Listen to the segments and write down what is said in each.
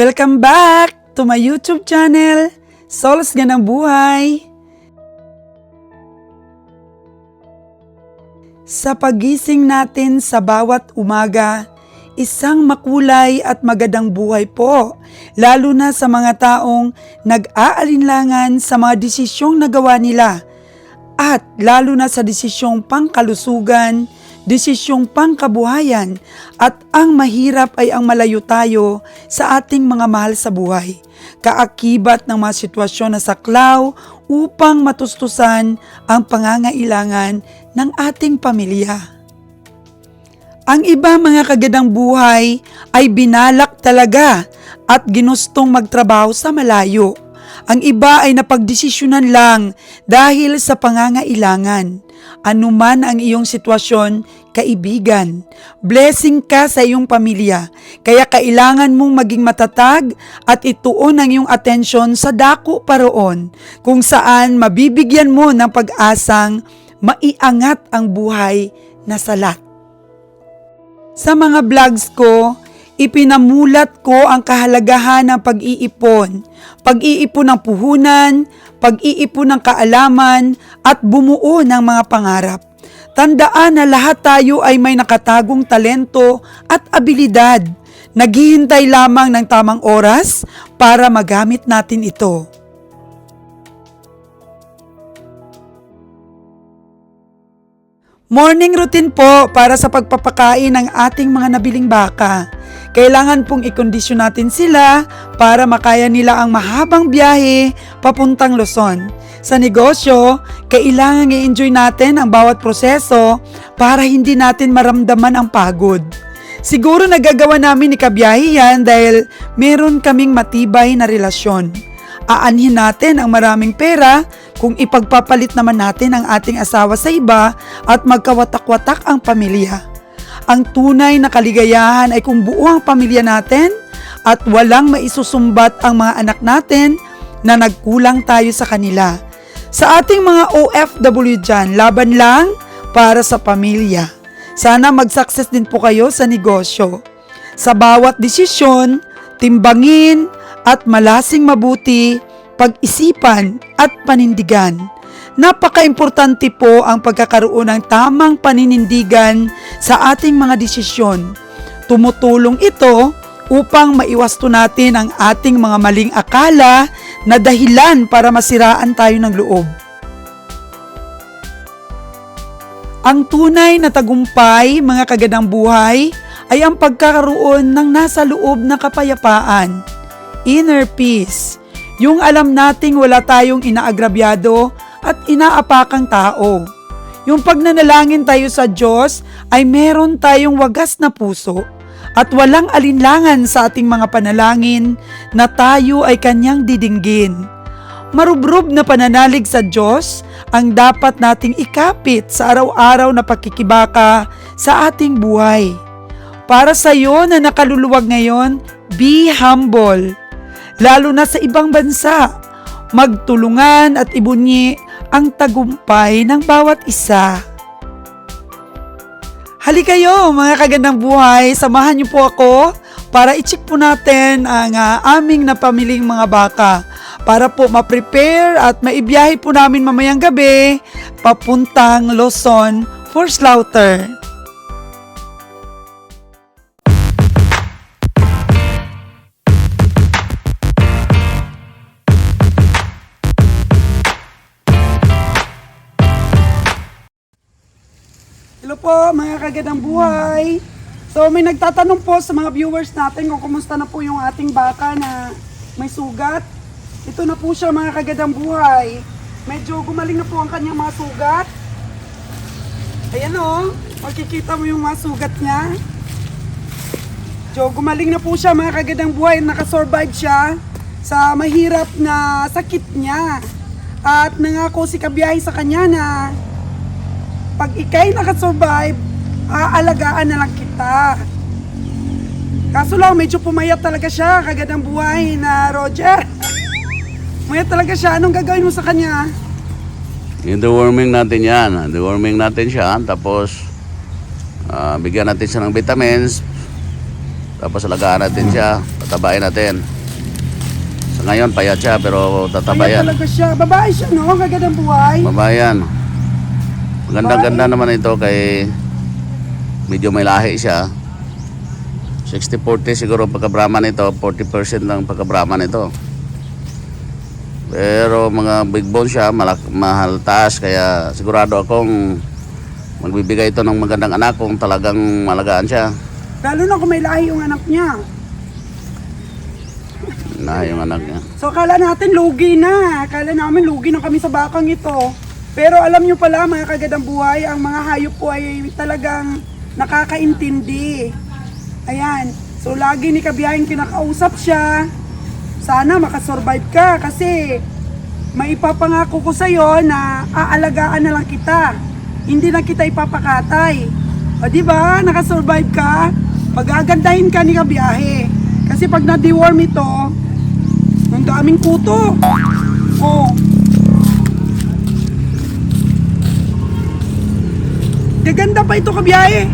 Welcome back to my YouTube channel, Sols Ganang Buhay. Sa pagising natin sa bawat umaga, isang makulay at magandang buhay po, lalo na sa mga taong nag-aalinlangan sa mga desisyong nagawa nila at lalo na sa desisyong pangkalusugan, desisyong pangkabuhayan at ang mahirap ay ang malayo tayo sa ating mga mahal sa buhay. Kaakibat ng mga sitwasyon na saklaw upang matustusan ang pangangailangan ng ating pamilya. Ang iba mga kagandang buhay ay binalak talaga at ginustong magtrabaho sa malayo. Ang iba ay napagdesisyonan lang dahil sa pangangailangan. Anuman ang iyong sitwasyon, kaibigan, blessing ka sa iyong pamilya. Kaya kailangan mong maging matatag at ituon ang iyong atensyon sa dako paroon kung saan mabibigyan mo ng pag-asang maiangat ang buhay na salat. Sa mga vlogs ko, ipinamulat ko ang kahalagahan ng pag-iipon ng puhunan, pag-iipon ng kaalaman at bumuo ng mga pangarap. Tandaan na lahat tayo ay may nakatagong talento at abilidad. Naghihintay lamang ng tamang oras para magamit natin ito. Morning routine po para sa pagpapakain ng ating mga nabiling baka. Kailangan pong ikondisyon natin sila para makaya nila ang mahabang biyahe papuntang Luzon. Sa negosyo, kailangan i-enjoy natin ang bawat proseso para hindi natin maramdaman ang pagod. Siguro nagagawa namin ni kabiyahe yan dahil meron kaming matibay na relasyon. Aanhin natin ang maraming pera kung ipagpapalit naman natin ang ating asawa sa iba at magkawatak-watak ang pamilya. Ang tunay na kaligayahan ay kung buo ang pamilya natin at walang maisusumbat ang mga anak natin na nagkulang tayo sa kanila. Sa ating mga OFW dyan, laban lang para sa pamilya. Sana mag-success din po kayo sa negosyo. Sa bawat desisyon, timbangin at malasing mabuti, pag-isipan at panindigan. Napaka-importante po ang pagkakaroon ng tamang paninindigan sa ating mga desisyon. Tumutulong ito upang maiwasto natin ang ating mga maling akala na dahilan para masiraan tayo ng loob. Ang tunay na tagumpay, mga kagandang buhay, ay ang pagkakaroon ng nasa loob na kapayapaan, inner peace. Yung alam nating wala tayong inaagrabyado at inaapakang tao. Yung pagnanalangin tayo sa Diyos ay meron tayong wagas na puso at walang alinlangan sa ating mga panalangin na tayo ay kanyang didinggin. Marubrob na pananalig sa Diyos ang dapat nating ikapit sa araw-araw na pakikibaka sa ating buhay. Para sa iyo na nakaluluwag ngayon, be humble. Lalo na sa ibang bansa, magtulungan at ibunyi ang tagumpay ng bawat isa. Halikayo mga kagandang buhay, samahan niyo po ako para i-check po natin ang aming napamiling mga baka para po ma-prepare at maibiyahe po namin mamayang gabi papuntang Luzon for slaughter. Hello po mga kagandang buhay. So may nagtatanong po sa mga viewers natin kung kumusta na po yung ating baka na may sugat. Ito na po siya mga kagandang buhay. Medyo gumaling na po ang kanyang mga sugat. Ayan o, makikita mo yung mga sugat niya. So gumaling na po siya mga kagandang buhay. Nakasurvive siya sa mahirap na sakit niya. At nangako si kabiyahe sa kanya na pag ikay nakasurvive, aalagaan na lang kita. Kaso lang, medyo pumayat talaga siya, kagandang buhay na Roger. Pumayat talaga siya. Anong gagawin mo sa kanya? I-deworming natin yan. Deworming natin siya. Tapos, bigyan natin siya ng vitamins. Tapos alagaan natin siya, tatabain natin. Sa ngayon, payat siya, pero Kaya tatabayan. talaga siya. Babae siya, no? Kagandang buhay. Babayan. Magandang-ganda naman ito kay medyo may lahi siya. 60-40 siguro pagka-Brahman ito, 40% lang pagka-Brahman ito. Pero mga big bone siya, mahal taas, kaya sigurado akong magbibigay ito ng magandang anak kung talagang malagaan siya. Lalo na kung may lahi yung anak niya. Na yung anak niya. So akala natin lugi na. Akala namin lugi na kami sa bakang ito. Pero alam nyo pala mga kagandang buhay, ang mga hayop po ay talagang nakakaintindi. Ayan. So lagi ni Kabiyahing kinakausap siya. Sana makasurvive ka kasi maipapangako ko sa'yo na aalagaan na lang kita. Hindi na kita ipapakatay. O diba, nakasurvive ka, pag-agandahin ka ni Kabiyahe. Kasi pag na-deworm ito, ang daming kuto. Oh. Gaganda pa ito, Kabiyahe.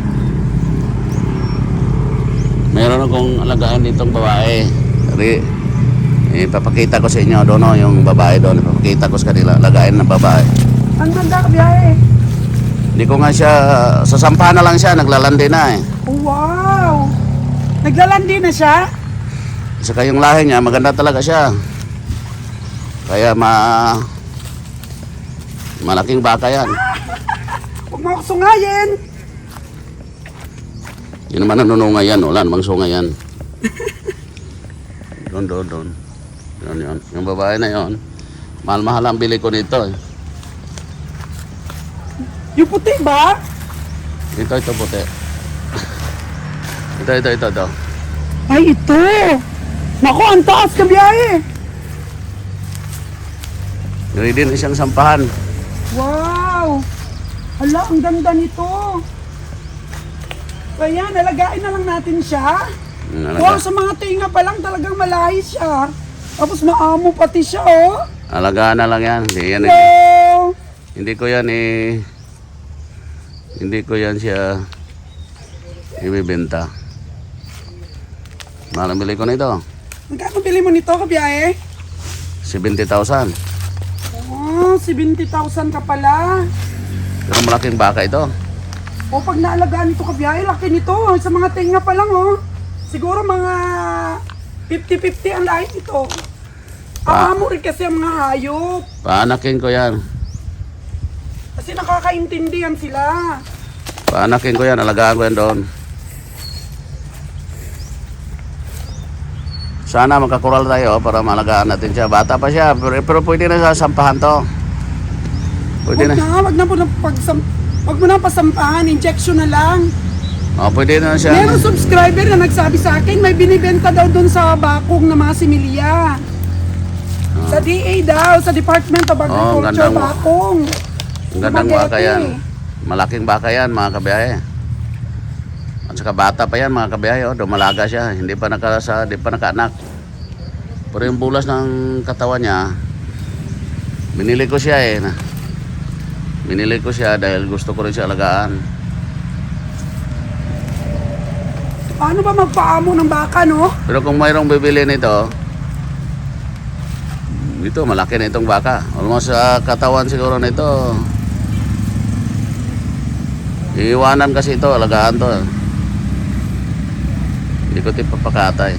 Meron akong alagaan ditong babae. Ipapakita ko sa inyo doon, no, yung babae doon. Ipapakita ko sa kanila, lagain ng babae. Ang ganda, Kabiyahe. Hindi ko nga siya, sa sampahan na lang siya, naglalandi na eh. Oh, wow. Naglalandi na siya? Saka yung lahi niya, maganda talaga siya. Kaya malaking baka yan. Huwag mo ako sungayin. Yun naman nanunungay yan, wala namang sungay yan. Doon. Yun. Yung babae na yon, mahal-mahal ang bili ko nito eh. Yung puti ba? Ito puti. Ito. Ay, ito. Naku, ang taas, Kabiyahe. Ready na siyang sampahan. Wow. Hala, ang ganda nito. Kaya, nalagain na lang natin siya. Wow, sa mga tinga pa lang talagang malahi siya. Tapos maamo pati siya, oh. Alagaan na lang yan. Hello. Hindi ko yan siya ibibenta. Mahal ang bili ko nito. Magkano bili mo nito, Kabiyahe? 70,000. Oh, 70,000 ka pala. Pero malaking baka ito. O pag naalagaan nito, Kabiyahe, laki nito. Sa mga tinga pa lang, oh. Siguro mga 50-50 ang lahi nito. Aamo rin kasi ang mga hayop. Paanakin ko yan. Kasi nakakaintindihan sila. Paanakin ko yan. Alagaan ko yan doon. Sana magkakural tayo para malagaan natin siya. Bata pa siya. Pero pwede na sa sampahan to. Pwede na. Wag mo na pasampahan. Injection na lang. Oh, pwede na siya. Meron subscriber na nagsabi sa akin, may binibenta daw doon sa bakong ng mga similya. Sa DA daw, sa Department of Agriculture, gandang- bakong. Ang gandang Spaghetti. baka yan. Malaking baka yan, mga kabiyahe. At saka bata pa yan, mga kabiyahe. Oh, dumalaga siya. Hindi pa nakaanak. Pero yung bulas ng katawan niya, binili ko siya eh. Binili ko siya dahil gusto ko rin siya alagaan. Paano ba magpaamo ng baka, no? Pero kung mayroong bibili nito, ito malaki na itong baka. Almost sa katawan siguro nito. Iiwanan kasi ito, alagaan to. Hindi ko ito papakatay.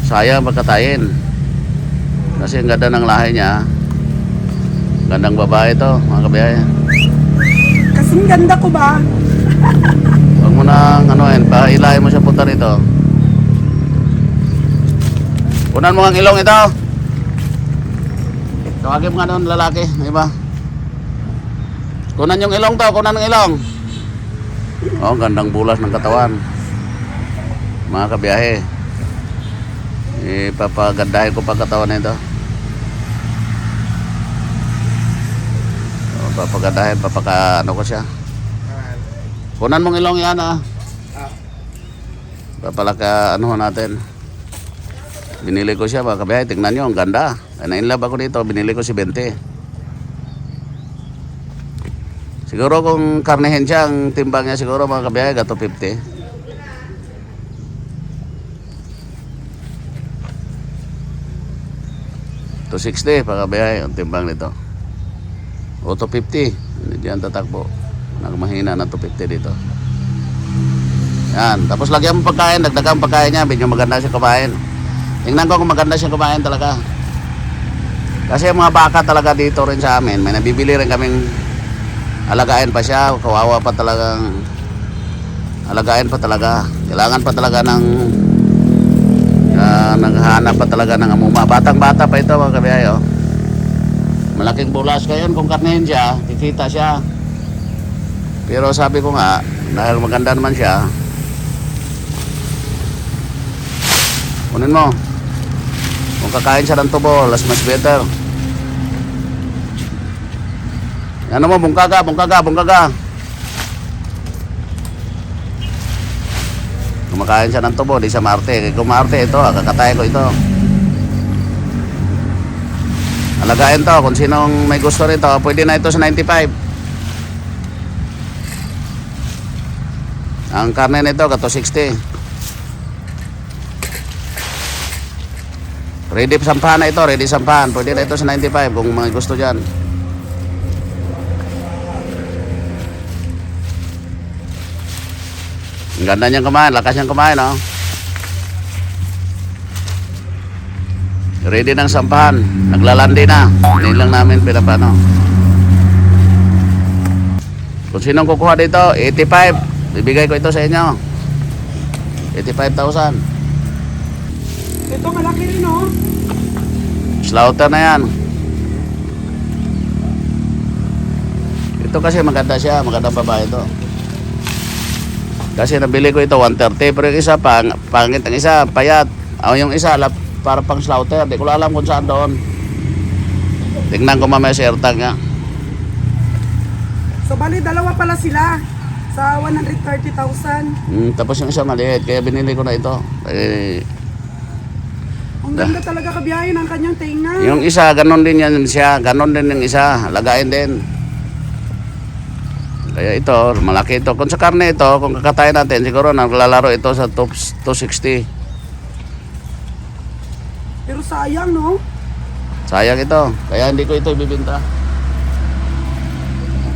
Sayang pagkatayin. Kasi ang ganda ng lahi niya. Gandang babae ito, mga kabiyahe. Kasing ganda ko ba? Huwag mo nang pailahin mo siya punta rito. Kunan mo ang ilong ito. Tawagin mo nga doon lalaki, iba. Kunan yung ilong to, kunan ng ilong. Oh, gandang bulas ng katawan. Mga kabiyahe. Ipapagandahin ko pa katawan nito. Oh, papagandahin, ano ko siya. Kunan mong ilong yan ah. Papalaka natin. Binili ko siya mga kabiyahe, tingnan nyo, ang ganda. Nainlove ako dito, binili ko si 20. Siguro kung karnehin siya, ang timbang niya siguro mga kabiyahe, gato 50. To 60 mga kabiyahe, ang timbang nito. O to 50, hindi diyan tatakbo. Nagmahina na to 50 dito. Yan, tapos lagyan mo pagkain, dagdagan pagkain niya, medyo maganda siya kumain. Tingnan ko kung maganda siya kumain talaga. Kasi yung mga baka talaga dito rin sa amin, may nabibili rin kaming alagain pa siya, kawawa pa talagang alagain pa talaga. Kailangan pa talaga ng naghahanap pa talaga ng amuma. Batang bata pa ito mga kabiyahe, oh. Malaking bulas ngayon kung karnehin siya, kikita siya. Pero sabi ko nga, dahil maganda naman siya, kunin mo. Kung kakain siya ng tubo, mas better. Ano mo, bungkaga. Kumakain siya ng tubo, di siya maarte. Kung maarte ito, kakatay ko ito. Alagain to, kung sinong may gusto rito, pwede na ito sa 95. Ang karne nito, kato 60. Ready sampahan na ito, ready sampahan. Pwede na ito sa 95 kung may gusto dyan. Ang ganda niyang kumain, lakas niyang kumain, oh. Ready ng sampahan, naglalandi na. Hindi lang namin pinapano. Kung sinong kukuha dito, 85. Bibigay ko ito sa inyo. 85,000. Ito malaki rin, oh. Slaughter na yan. Ito kasi maganda siya, magandang babae ito. Kasi nabili ko ito 130, pero yung isa pangit ang isa, payat. O yung isa para pang slaughter, di ko alam kung saan doon. Tingnan ko mamaya sa airtag niya. So bali dalawa pala sila sa 130,000. Tapos yung isa maliit, kaya binili ko na ito. Ang ganda talaga kabiyahe ng kanyang tinga. Yung isa, ganon din yan siya. Ganon din yung isa. Lagain din. Kaya ito, malaki ito. Kung sa karne ito, kung kakatayin natin, siguro naglalaro ito sa 260. Pero sayang, no? Sayang ito. Kaya hindi ko ito ibibinta.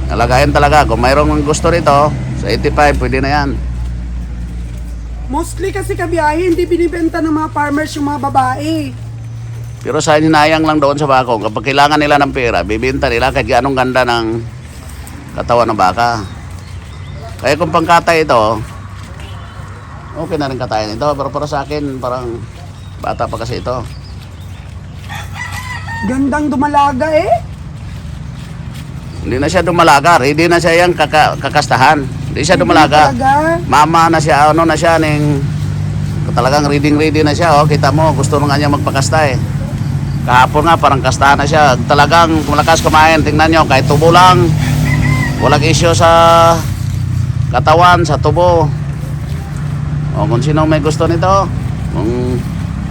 Nalagayin talaga. Kung mayroong gusto rito, sa 85, pwede na yan. Mostly kasi kabiyahe, hindi binibenta ng mga farmers yung mga babae. Pero sa hinayang lang doon sa bakong, kapag kailangan nila ng pera, bibinta nila kahit anong ganda ng katawan ng baka. Kaya kung pangkatay ito, okay na rin katayin ito. Pero para sa akin, parang bata pa kasi ito. Gandang dumalaga eh. Hindi na siya dumalaga. Ready na siya yung kakastahan. Hindi siya dumalaga. Mama na siya, ano na siya, talagang ready na siya. Oh. Kita mo, gusto nga niya magpakasta eh. Kahapon nga, parang kastahan na siya. Talagang malakas kumain. Tingnan nyo, kahit tubo lang. Walang issue sa katawan, sa tubo. O kung sino may gusto nito, kung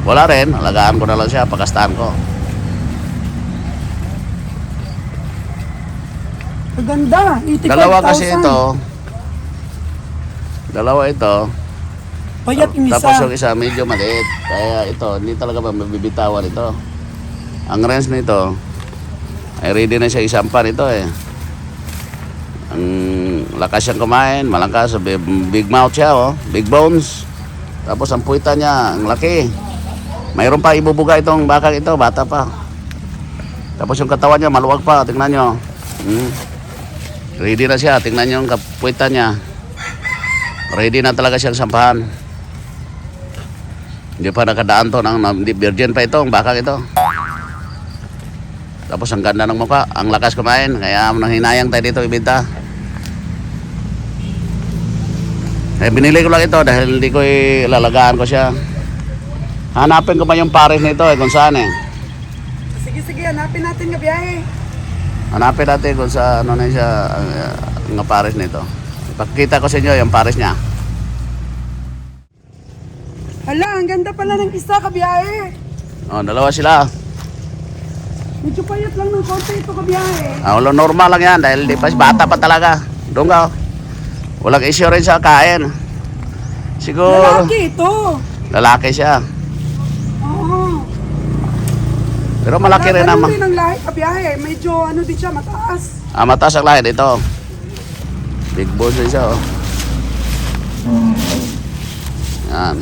wala rin, alagaan ko na lang siya, pakastahan ko. Maganda, 85,000. Dalawa kasi ito. Dalawa ito. Payat yung isa. Tapos yung isa medyo maliit. Kaya ito, hindi talaga ba mabibitawan ito. Ang range nito, ay ready na siya isampan ito eh. Ang lakas siyang kumain, malangkas, big mouth siya, oh. Big bones. Tapos ang puwita niya, ang laki. Mayroon pa ibubuga itong bakang ito, bata pa. Tapos yung katawan niya, maluwag pa, tingnan nyo. Ready na siya, tingnan nyo yung kapuwita niya. Ready na talaga siyang sampahan. Hindi pa nakadaan to, hindi virgin pa ito, ang bakang ito. Tapos ang ganda ng mukha, ang lakas kumain, kaya nanghinayang tayo dito ibenta. Eh, binili ko lang ito dahil hindi ko ilalagaan ko siya. Hanapin ko pa yung pares nito eh, kung saan eh. Sige, hanapin natin nga biyahe. Hanapin natin kung sa ano na siya, ang pares nito. Ipakita ko sa inyo yung pares niya. Hala, ang ganda pala ng isa kabiyahe. Oh, dalawa sila. Medyo payat lang ng konti ito kabiyahe. Wala, normal lang yan dahil di pa bata pa talaga. Doon ka. Walang issue rin sa kain. Siguro Lalaki ito. lalaki siya. Oo. Pero malaki rin Ganun naman. din ang lahi kabiyahe. Medyo ano din siya, mataas. Mataas ang lahi dito. Big boss din siya, oh. Yan.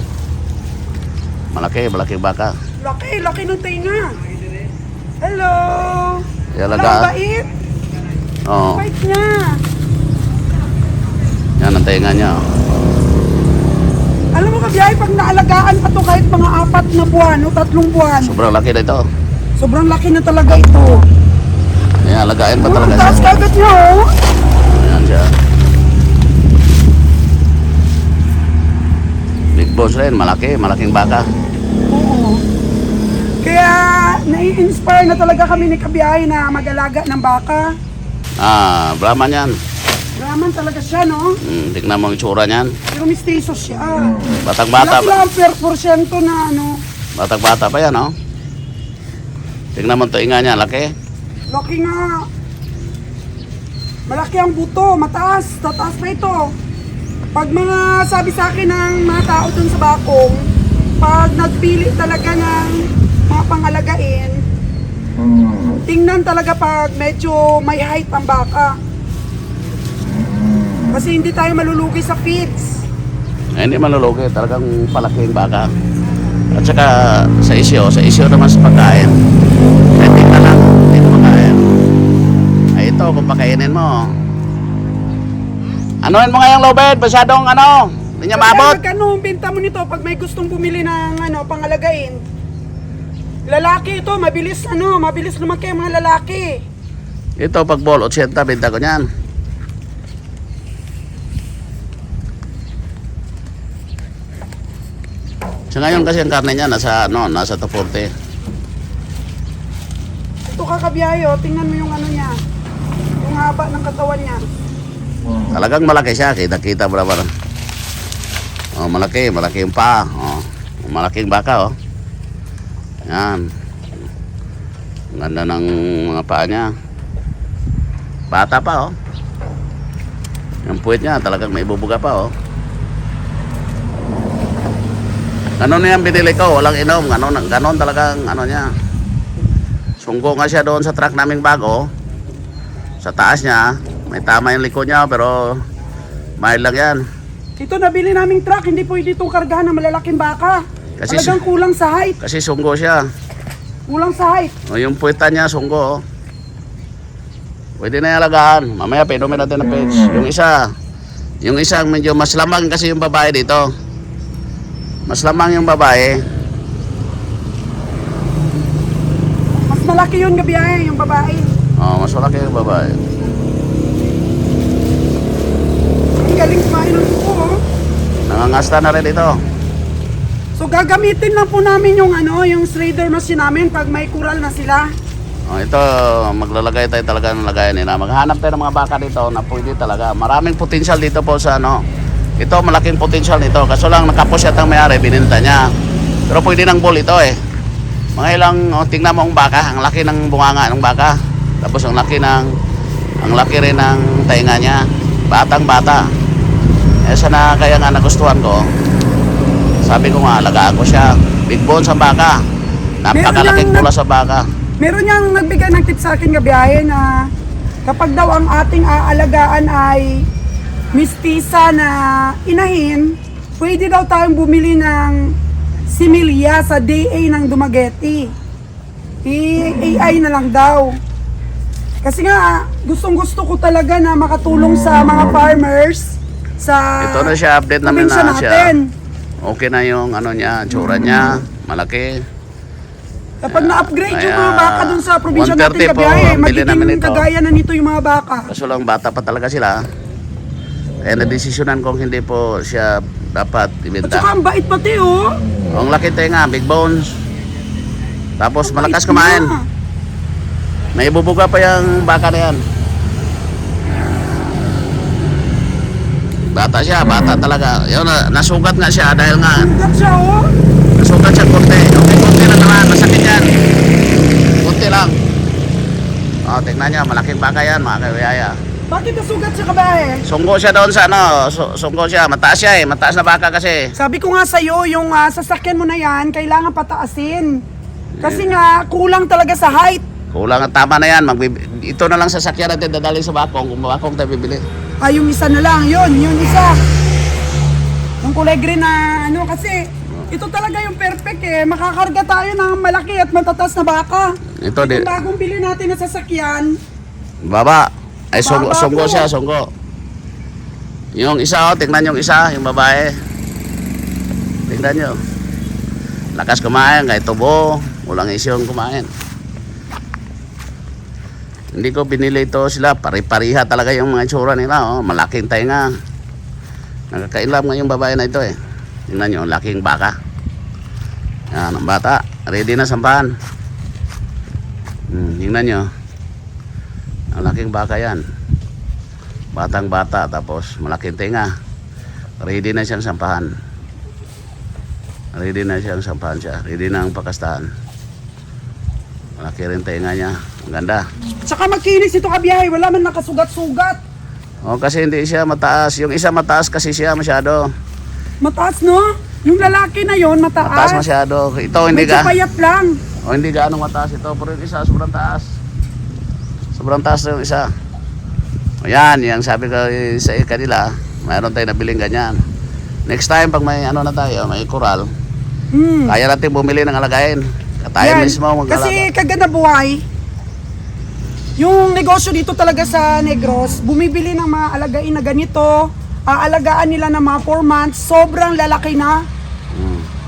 Malaki baka. Laki ng tinga. Hello. Yan Ang laga. bait. Oo. Bait niya. Yan ang tenga niya, oh. Alam mo kabiyahe, pag naalagaan pa to kahit mga 4 na buwan o 3 buwan, Sobrang laki dito. sobrang laki na talaga ito. Yan, alagain pa talaga Ang taas siya. kagad niya, oh. Yan siya. Big boss rin, malaking baka. Oo. Kaya nai-inspire na talaga kami ni Kabiyahe na mag-alaga ng baka. Brahman yan. Raman talaga siya, no? Tignan mo ang itsura niyan. Pero mistiso siya. Batang-bata Malaki lang ang porsyento na ano. Batang-bata pa yan, oh. Tignan mo ang tuinga niya, laki. Laki nga. Malaki ang buto, mataas. Tataas pa ito. Pag mga sabi sa akin ng mga tao dun sa bakong, pag nagpili talaga ng mga pangalagain, tingnan talaga pag medyo may height ang baka. Kasi hindi tayo malulugi sa feeds. Hindi malulugi, talagang palaking baka. At saka sa isyo naman sa pagkain. Kaya tingnan lang, hindi mo makain. Ay ito, kung pakainin mo. Anuin mo nga yung low bed, masyadong ano, hindi niya maabot. Magkano ang benta mo nito pag may gustong bumili ng ano, pangalagain? Lalaki ito, mabilis lumaki ang mga lalaki. Ito, pag ball, 80, benta ko niyan. So ngayon kasi ang karne niya nasa 240. Ito kakabiyayo, tingnan mo yung ano niya. Yung haba ng katawan niya. Talagang malaki siya, kita mo naman. Oh, malaki yung paa. Oh, malaking baka, oh. Yan. Ang ganda ng mga paa niya. Bata pa, oh. Yung puwet niya, talagang may bubuga pa, oh. Ganon na yan binili ko, walang inom. Ganon talagang ano niya. Sunggo nga siya doon sa truck naming bago. Sa taas niya, may tama yung liko niya, pero mild lang yan. Ito nabili naming truck, hindi pwede itong kargahan ng malalaking baka. Kasi Talagang kulang sa height. Kasi sunggo siya. Kulang sa height. O, yung puweta niya, sunggo, oh. Pwede na alagaan. Mamaya, pinumin natin ng page. Yung isang medyo mas lamang kasi yung babae dito. Mas lamang yung babae. Mas malaki yun gabiyahe, yung babae. Mas malaki yung babae. Ang galing kumain ng buko, oh. Nangangasta na rin ito. So gagamitin lang po namin yung yung Schrader machine namin pag may kural na sila. Ito, maglalagay tayo talaga ng lagayan nila. Maghanap tayo ng mga baka dito na pwede talaga. Maraming potential dito po sa Ito, malaking potential nito. Kaso lang, nakapos yata ang may-ari, bininta niya. Pero pwede ng bull ito, eh. Mga ilang, tingnan mo ang baka. Ang laki ng bunganga ng baka. Tapos ang laki rin ng tainga niya. Batang-bata. Sana kaya nga nagustuhan ko. Sabi ko nga, alagaan ko siya. Big bones ang baka. Napakalaking pula sa baka. Meron niyang nagbigay ng tip sa akin gabiyahe na kapag daw ang ating aalagaan ay mistisa na inahin, pwede daw tayong bumili ng similya sa DA ng Dumaguete. AI na lang daw. Kasi nga, gustong-gusto ko talaga na makatulong sa mga farmers sa Ito na siya, update namin probinsya na siya. natin. Okay na yung niya, tsura niya, malaki. Kapag na-upgrade yung Kaya, mga baka dun sa probinsya 130 natin po gabiyahe, ang bili namin magiging ito. kagaya na nito yung mga baka. Kaso lang bata pa talaga sila. Kaya nadesisyonan kong hindi po siya dapat At ibenta. saka ang bait pati, oh. Ang laki tenga, big bones. Tapos malakas kumain. May ibubuga pa yung baka na yan. Bata siya, bata talaga. Yun, nasugat nga siya dahil nga Sugat siya, oh. nasugat siya konti. Okay, konti lang naman, masakit yan. Konti lang. Oh, tingnan nyo, malaking baka yan mga kabiyaya. Bakit nasugat siya kabahe? Sungko siya doon sa ano, sungko siya, mataas siya eh, mataas na baka kasi. Sabi ko nga sa'yo, yung sasakyan mo na yan, kailangan pataasin. Kasi nga, kulang talaga sa height. Kulang at tama na yan, ito na lang sasakyan natin dadalhin sa bakong, kung bakong tayo bibili. Yung isa na lang, yun isa. Yung kulay green na ano, kasi ito talaga yung perfect eh. Makakarga tayo ng malaki at matatas na baka. Ito Yung bagong bili natin na sasakyan, baba. Ay, Baba sungko po. siya, sungko. Yung isa, oh, tingnan yung isa, yung babae. Tingnan nyo. Lakas kumain, kahit tubo, walang isyong kumain. Hindi ko binili ito sila, pari-pariha talaga yung mga itsura nila, oh. Malaking tainga. Nakakailap nga yung babae na ito eh. Tingnan nyo, laking baka. Yan, ang bata. Ready na sampahan. Tingnan nyo. Ang laking baka yan. Batang bata, tapos malaking tenga. Ready na siyang sampahan. Ready na siyang sampahan siya. Ready na ang pakastahan. Malaki rin tenga niya. Ang ganda. tsaka magkinis ito kabiyahe, wala man nakasugat-sugat. O, kasi hindi siya mataas. Yung isa mataas kasi siya masyado. Mataas no? Yung lalaki na yon Mataas mataas. masyado. Ito hindi Medyo ka. payat lang. O, hindi gaano mataas ito. Pero yung isa sobrang taas. Sobrang taas na yung isa. O yan, yung sabi ko sa kanila, mayroon tayo nabiling ganyan. Next time, pag may ano na tayo, may koral, kaya natin bumili ng alagayin. Tayo Yan. mismo mag-alaga. Kasi kaganda buhay, yung negosyo dito talaga sa Negros, bumibili ng mga alagain na ganito, aalagaan nila ng mga 4 months, sobrang lalaki na.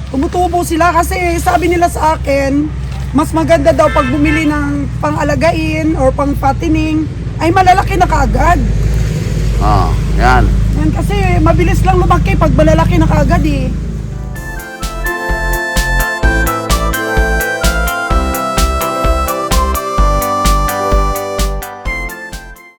Tumutubo sila kasi sabi nila sa akin, mas maganda daw pag bumili ng pang-alagain or pang-patining, ay malalaki na kaagad. Oh, yan. Yan kasi mabilis lang lumaki pag malalaki na kaagad eh.